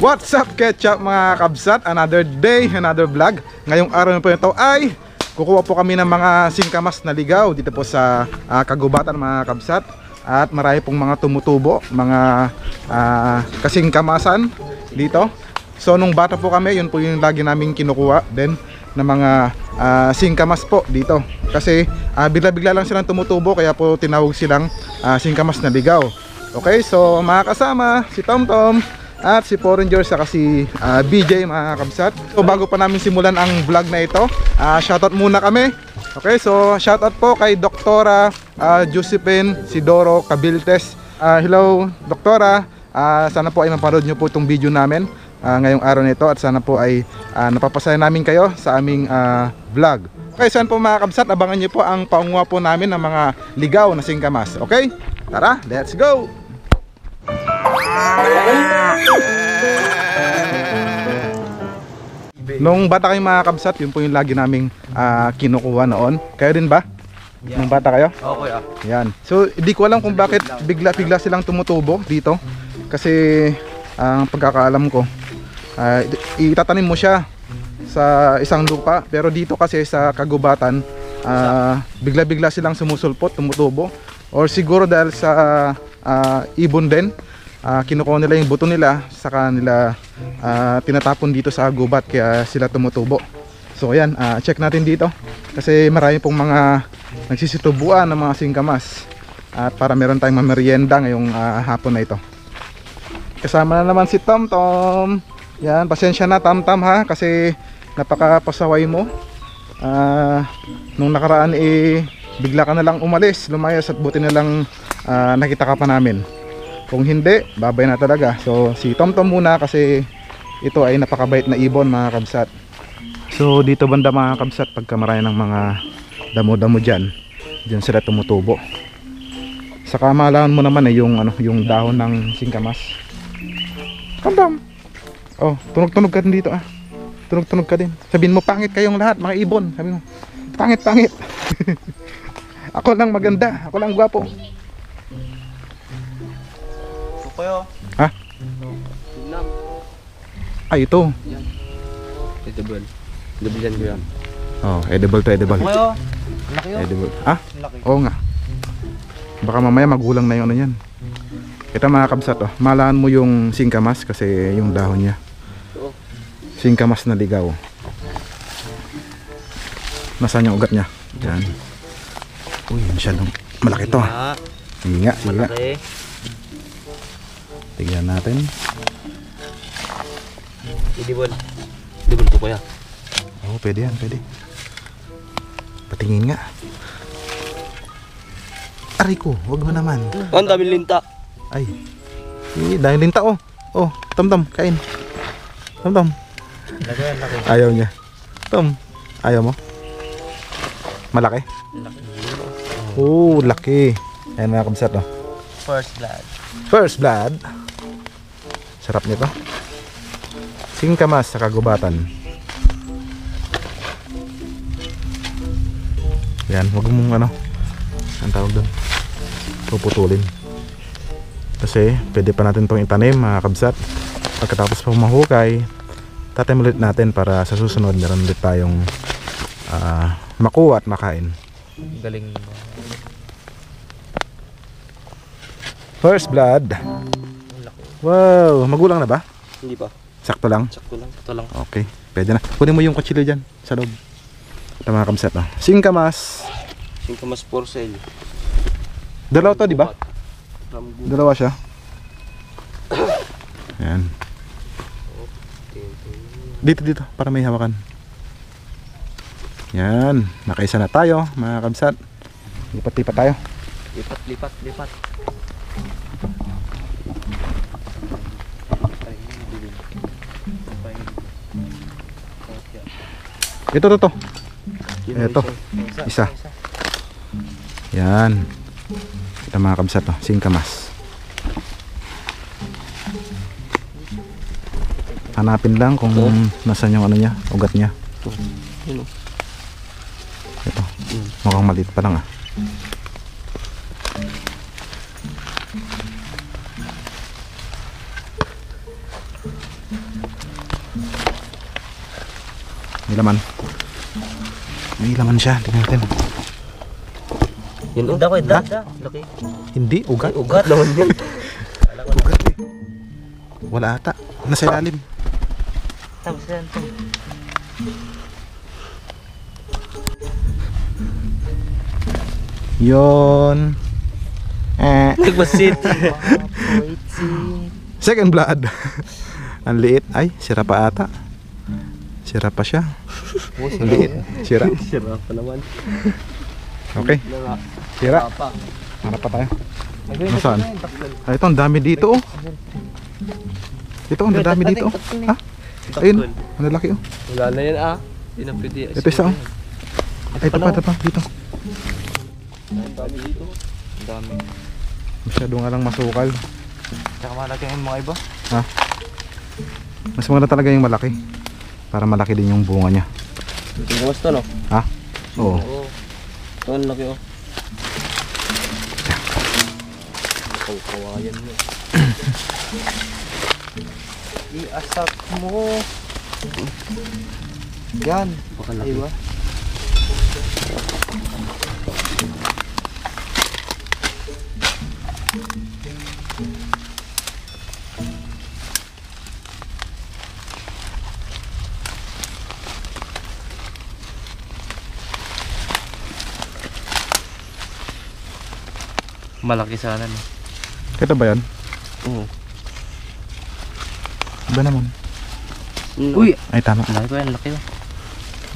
What's up ketchup mga kabsat? Another day, another vlog. Ngayong araw na po ito ay kukuha po kami ng mga singkamas na ligaw dito po sa kagubatan mga kabsat. At marami pong mga tumutubo, mga kasingkamasan dito. So nung bata po kami, yun po yung lagi namin kinukuha din ng mga singkamas po dito. Kasi bigla-bigla lang silang tumutubo, kaya po tinawag silang singkamas na ligaw. Okay, so mga kasama, si Tomtom at si Foreigner saka si BJ mga kabsat. So bago pa namin simulan ang vlog na ito, shoutout muna kami. Okay, so shoutout po kay Doktora Josephine Sidoro Cabiltes. Hello Doktora, sana po ay mapanood nyo po itong video namin ngayong araw na ito. At sana po ay napapasaya namin kayo sa aming vlog. Okay, saan po mga kabsat, abangan nyo po ang paunguha po namin ng mga ligaw na singkamas. Okay, tara, let's go! Nung bata kayo mga kabsat, yun po yung lagi naming kinukuha noon. Kayo din ba? Yeah. Nung bata kayo? Okay Yan. So hindi ko alam kung bakit bigla silang tumutubo dito. Kasi ang pagkakaalam ko, itatanim mo siya sa isang lupa. Pero dito kasi sa kagubatan, bigla silang sumusulpot, tumutubo. Or siguro dahil sa ibon din, kinukuha nila yung buto nila, saka nila tinatapon dito sa gubat, kaya sila tumutubo. So ayan, check natin dito kasi marami pong mga nagsisitubuan ng mga singkamas, at para meron tayong mamerienda ngayong hapon na ito. Kasama na naman si Tomtom. Yan, pasensya na Tomtom ha, kasi napakapasaway mo. Nung nakaraan bigla ka na lang umalis, lumayas, at buti na lang nakita ka pa namin. Kung hindi, babay na talaga. So si Tomtom muna kasi ito ay napakabait na ibon mga kabsat. So dito banda mga kabsat, pagka marami ng mga damo-damo dyan sila tumutubo. Saka malaman mo naman yung dahon ng singkamas. Tomtom! Oh, tunog-tunog ka din dito Tunog-tunog ka din. Sabihin mo, pangit kayong lahat mga ibon. Sabihin mo, pangit. Ako lang maganda, ako lang gwapo. Kuya. Ha? Ay, ito. Yan. Edible. Edible yan kuya. Oh, edible to edible. Kuya. Laki yun. Edible. Ah? Laki. Oo nga. Baka mamaya magulang na yung ano yan. Ito mga kabsat, malaan mo yung singkamas kasi yung dahon niya. Singkamas na ligaw. Nasaan yung ugat niya? Yan. Uy, masyadong malaki to. Sige nga. Malaki. Tignan natin. Edible. Edible to kuya. Oo, pwede yan, pwede. Patingin nga. Aray ko, wag mo naman. Oh, ang daming linta. Ay. Dahil linta oh. Oh, Tomtom, kain. Tomtom. Laki. Ayaw niya. Tom, ayaw mo? Malaki? Laki. Oh, laki. Ayan mga kabsat oh. First blood. Sarap nito. Singkamas sa kagubatan. Yan, wag mong ang tawag doon, puputulin. Kasi pwede pa natin itong itanim mga kabsat. Pagkatapos pa mahukay, tatanim ulit natin para sa susunod meron ulit tayong makuha at makain. Galing. First blood. Wow, magulang na ba? Hindi pa. Sakto lang? Sakto lang. Ito lang. Okay, pwede na. Kunin mo yung kutsilyo dyan sa loob. Ito mga kamsat oh. Singkamas. Singkamas for sale. Dalawa to, di ba? Dalawa siya. Ayan. Dito, para may hawakan. Yan, nakaisa na tayo mga kamsat. Lipat tayo. Lipat. Ito. Ito. Isa. Yan. Ito mga kabsat oh, singkamas. Hanapin lang kung nasaan yung niya, ugat niya. Ito. Mukhang maliit pa lang May laman. May laman siya. Tingnan natin. Yun, oh. Laki. Hindi, ugat. Ugat naman yan. Ugat eh. Wala ata. Nasa ilalim. Tapos yan. Yon. Nagbasit. Second blood. Ang liit. Ay, sira pa ata. Sira pa siya. Ang liit. Sira. Sira pa naman. Okay. Sira. Harap pa tayo. Nasaan? Ay, ito, ang dami dito oh. Ito, ang dami dito oh. Ha? Ayun, ang laki oh. Wala na yan ah. Hindi na pwede. Ito isa oh. Ay, ito pa, dito. Ang dami dito. Ang dami. Masyado nga lang masukal. Tsaka malaki yung mga iba. Ha? Mas maganda talaga yung malaki. Para malaki din yung bunga niya. Tingnan to no? Ha? Oo. Oo. Ito ang laki oh. Kawayan mo. Iasak mo. Yan. Baka laki ba? Malaki sana no. Ito ba yan? Oo. Iba naman. Uy! Ay, tama. Laki ko yan, laki oh.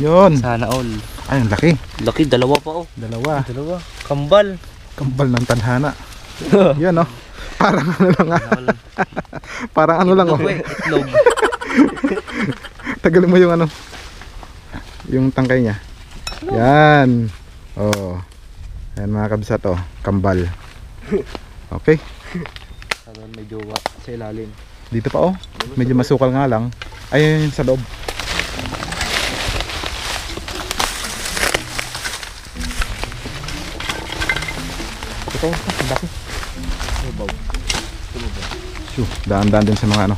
Yun. Sana all. Ay, ang laki. Laki, dalawa pa oh. Dalawa. Dalawa. Kambal. Kambal ng tadhana. Yan oh. Parang ano lang ah. Parang ano lang oh. Itlog. Tagalin mo yung ano. Yung tangkay niya. Yan. Oh. Ayan mga kabsat oh. Kambal. Okay. Sana may jowa sa ilalim. Dito pa oh. Medyo masukal nga lang. Ayun sa loob. Ito, ang laki. Shoo, daan-daan din sa mga ano.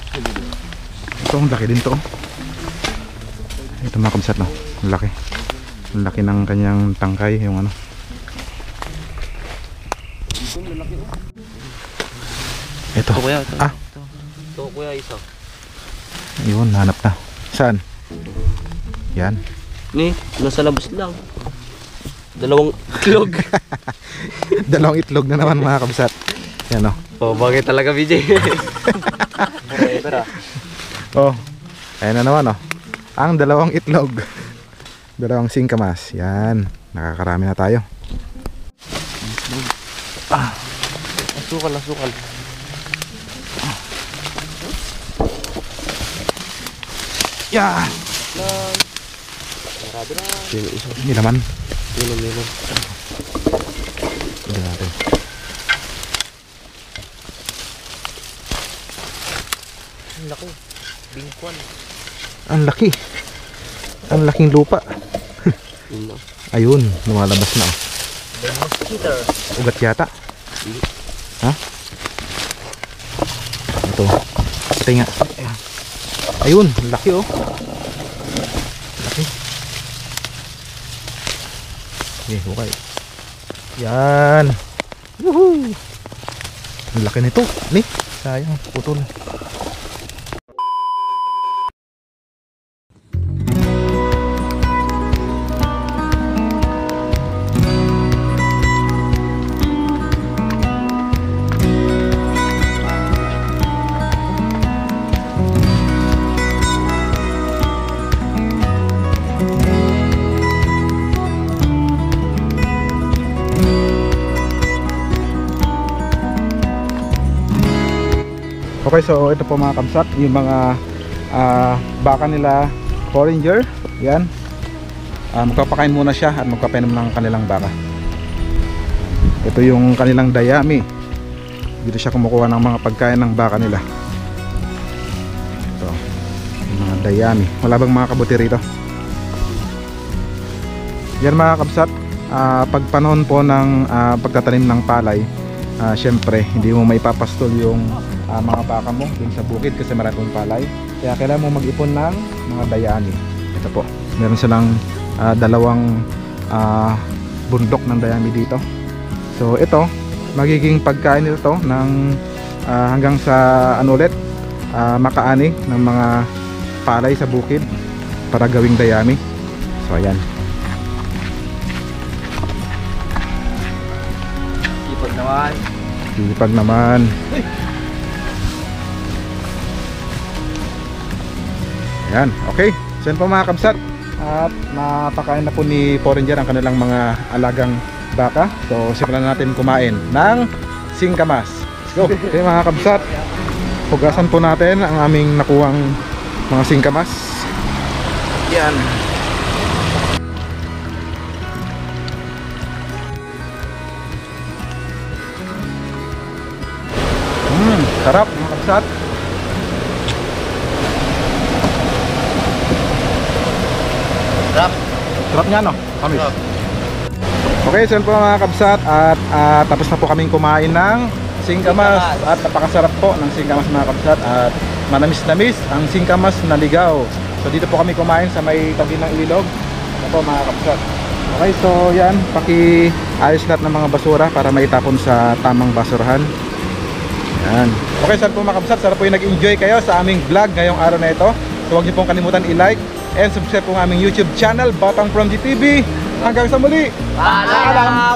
Ito, ang laki din to. Ito mga kabsat no. Ang laki. Ang laki ng kanyang tangkay, yung ano. Ito. Ito kuya, ito. Ah. Ito kuya, isa. Ayun, hanap na. Saan? Yan. Ni, nasa labas lang. Dalawang itlog. Dalawang itlog na naman mga kabsat. Yan o. Oh, bagay talaga BJ. Forever ah. Oh, ayan na naman o. Ang dalawang itlog. Dalawang singkamas. Yan. Nakakarami na tayo. Asukal, asukal. Yan. Marami na. Hindi naman. Meron. Tignan natin. Ang laki. Bingkwan. Ang laki. Ang laking lupa. Yun na. Ayun, lumalabas na. The mosquito. Ugat yata. Ha? Ito. Ito nga. Ayun, laki oh. Laki. Okay, okay. Yan. Woohoo! Ang laki nito. Ni, sayang, putol. Okay, so ito po mga kamsat, yung mga baka nila foreigner. Yan. Magpapakain muna siya at magpapainom ng kanilang baka. Ito yung kanilang dayami. Dito siya kumukuha ng mga pagkain ng baka nila. Ito, yung mga dayami. Wala bang mga kabuti rito? Yan mga kamsat, pag panahon po ng pagtatanim ng palay, syempre hindi mo maipapastol yung mga baka mo dun sa bukid kasi maraming palay, kaya kailangan mo mag-ipon ng mga dayami. Ito po. Meron silang dalawang bundok ng dayami dito. So ito, magiging pagkain nito ng hanggang sa ano ulit, makaani ng mga palay sa bukid para gawing dayami. So ayan. Sipag naman. Sipag naman. Ayan, okay. So yun po mga kabsat. At napakain na po ni Foreigner ang kanilang mga alagang baka. So simulan natin kumain ng singkamas. Let's go. Okay mga kabsat, hugasan po natin ang aming nakuhang mga singkamas. Yan. Sarap mga kabsat. Sarap. Sarap nga no? Kamis. Okay, so yun po mga kabsat. At tapos na po kaming kumain ng singkamas. At napakasarap po ng singkamas mga kabsat. At manamis-namis ang singkamas na ligaw. So dito po kami kumain sa may tabi ng ilog. Ito po mga kabsat. Okay, so yan, paki-ayos lahat ng mga basura para maitapon sa tamang basurahan. Yan. Okay, saan po mga kabsat, sana po yung nag-enjoy kayo sa aming vlog ngayong araw na ito. So huwag niyo pong kalimutan i-like and subscribe po ang aming YouTube channel, Batang from GTV. Hanggang sa muli. Paalam!